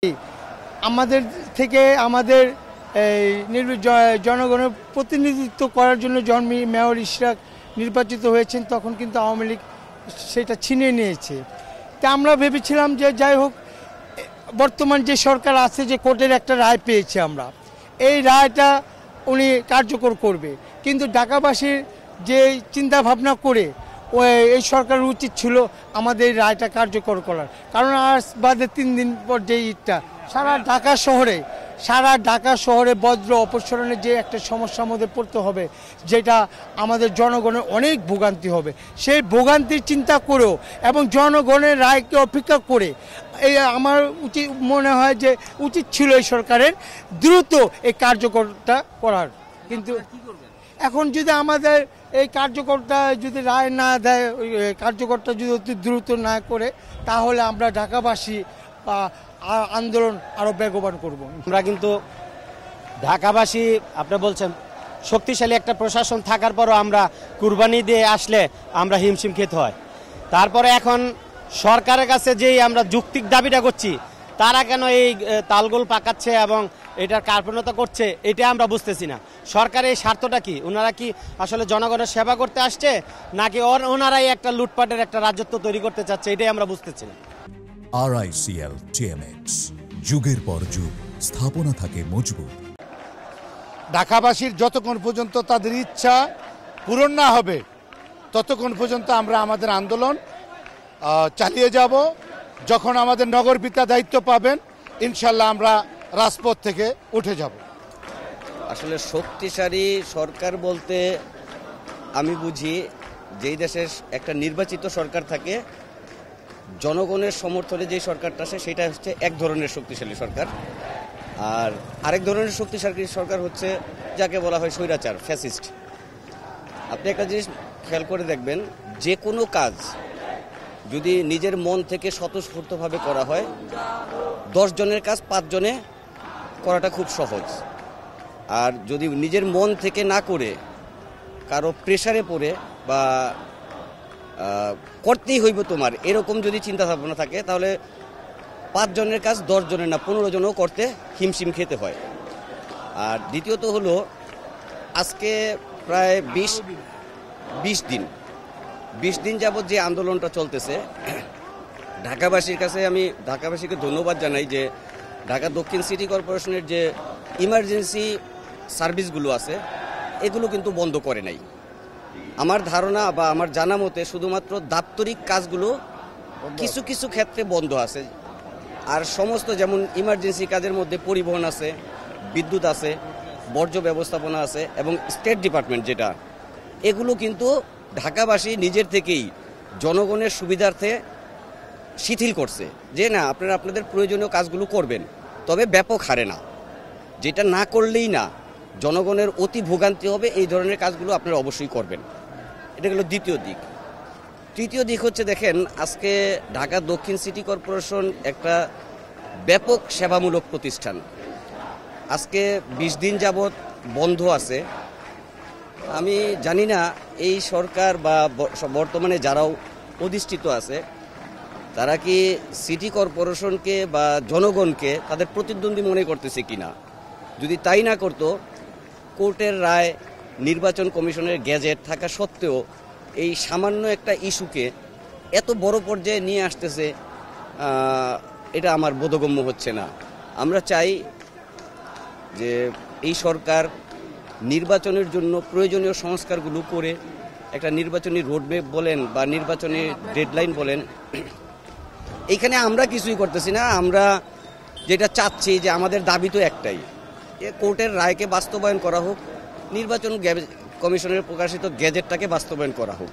আমাদের থেকে আমাদের জনগণের প্রতিনিধিত্ব করার জন্য যখন মেয়র ইশরাক নির্বাচিত হয়েছেন তখন কিন্তু আওয়ামী লীগ সেটা ছিনিয়ে নিয়েছে। তা আমরা ভেবেছিলাম যে যাই হোক বর্তমান যে সরকার আছে, যে কোর্টের একটা রায় পেয়েছে, আমরা এই রায়টা উনি কার্যকর করবে, কিন্তু ঢাকাবাসীর যে চিন্তা ভাবনা করে এই সরকারের উচিত ছিল আমাদের এই রায়টা কার্যকর করার। কারণ আজ বাদে 3 দিন পর যে ঈদটা সারা ঢাকা শহরে বজ্র অপসারণের যে একটা সমস্যার মধ্যে পড়তে হবে, যেটা আমাদের জনগণের অনেক ভোগান্তি হবে, সেই ভোগান্তির চিন্তা করেও এবং জনগণের রায়কে অপেক্ষা করে আমার মনে হয় যে উচিত ছিল এই সরকারের দ্রুত এই কার্যকরটা করার। কিন্তু এখন যদি আমাদের এই কার্যকরটা যদি রায় না দেয়, কার্যকরটা যদি অতি দ্রুত না করে, তাহলে আমরা ঢাকাবাসী আন্দোলন আরো বেগবান করব। আমরা কিন্তু ঢাকাবাসী, আপনি বলছেন শক্তিশালী একটা প্রশাসন থাকার পরও আমরা কুরবানি দিয়ে আসলে আমরা হিমশিম খেতে হয়। তারপরে এখন সরকারের কাছে যেই আমরা যৌক্তিক দাবিটা করছি, তারা কেন এই তালগোল পাকাচ্ছে এবং এটার কার্পণ্যতা করছে, এটা আমরা বুঝতেছি না। সরকারের এই স্বার্থটা কি? ওনারা কি আসলে জনগণের সেবা করতে আসছে, নাকি ওনারাই একটা লুটপাটের একটা রাজত্ব তৈরি করতে চাচ্ছে? এটাই আমরা বুঝতেছি না। RICL TMX, যুগের পর যুগ স্থাপনা থাকে মজবুত। ঢাকাবাসীর যতক্ষণ পর্যন্ত তাদের ইচ্ছা পূরণ না হবে ততক্ষণ পর্যন্ত আমরা আমাদের আন্দোলন চালিয়ে যাব। যখন আমাদের নগর পিতা দায়িত্ব পাবেন, ইনশাল্লাহ আমরা রাজপথ থেকে উঠে যাব। আসলে শক্তিশালী সরকার বলতে আমি বুঝি যেই দেশের একটা নির্বাচিত সরকার থাকে, জনগণের সমর্থনে যে সরকারটা আসে সেটা হচ্ছে এক ধরনের শক্তিশালী সরকার। আর আরেক ধরনের শক্তিশালী সরকার হচ্ছে যাকে বলা হয় স্বৈরাচার, ফ্যাসিস্ট। আপনি একটা জিনিস খেয়াল করে দেখবেন, যে কোনো কাজ যদি নিজের মন থেকে স্বতঃস্ফূর্তভাবে করা হয়, 10 জনের কাজ 5 জনে করাটা খুব সহজ। আর যদি নিজের মন থেকে না করে কারো প্রেসারে পড়ে বা করতেই হইব তোমার, এরকম যদি চিন্তা ভাবনা থাকে, তাহলে 5 জনের কাজ 10 জনের না 15 জনও করতে হিমশিম খেতে হয়। আর দ্বিতীয়ত হলো, আজকে প্রায় 20 দিন যাবৎ যে আন্দোলনটা চলতেছে, আমি ঢাকাবাসীকে ধন্যবাদ জানাই যে ঢাকা দক্ষিণ সিটি কর্পোরেশনের যে ইমার্জেন্সি সার্ভিসগুলো আছে এগুলো কিন্তু বন্ধ করে নাই। আমার ধারণা বা আমার জানা মতে শুধুমাত্র দাপ্তরিক কাজগুলো কিছু কিছু ক্ষেত্রে বন্ধ আছে। আর সমস্ত যেমন ইমার্জেন্সি কাজের মধ্যে পরিবহন আছে, বিদ্যুৎ আছে, বর্জ্য ব্যবস্থাপনা আছে এবং স্টেট ডিপার্টমেন্ট যেটা, এগুলো কিন্তু ঢাকাবাসী নিজের থেকেই জনগণের সুবিধার্থে শিথিল করছে যে না, আপনারা আপনাদের প্রয়োজনীয় কাজগুলো করবেন, তবে ব্যাপক হারে না। যেটা না করলেই না, জনগণের অতি ভোগান্তি হবে, এই ধরনের কাজগুলো আপনারা অবশ্যই করবেন। এটা হলো দ্বিতীয় দিক। তৃতীয় দিক হচ্ছে, দেখেন আজকে ঢাকা দক্ষিণ সিটি কর্পোরেশন একটা ব্যাপক সেবামূলক প্রতিষ্ঠান। আজকে 20 দিন যাবৎ বন্ধ আছে। আমি জানি না এই সরকার বা বর্তমানে যারাও অধিষ্ঠিত আছে তারা কি সিটি কর্পোরেশনকে বা জনগণকে তাদের প্রতিদ্বন্দ্বী মনে করতেছে কিনা। যদি তাই না করতো, কোর্টের রায়, নির্বাচন কমিশনের গ্যাজেট থাকা সত্ত্বেও এই সামান্য একটা ইস্যুকে এত বড় পর্যায়ে নিয়ে আসতেছে, এটা আমার বোধগম্য হচ্ছে না। আমরা চাই যে এই সরকার নির্বাচনের জন্য প্রয়োজনীয় সংস্কারগুলো করে একটা নির্বাচনী রোডম্যাপ বলেন বা নির্বাচনী ডেডলাইন বলেন, এইখানে আমরা কিছুই করতেছি না। আমরা যেটা চাচ্ছি যে আমাদের দাবি তো একটাই, কোর্টের রায়কে বাস্তবায়ন করা হোক, নির্বাচন কমিশনের প্রকাশিত গ্যাজেটটাকে বাস্তবায়ন করা হোক।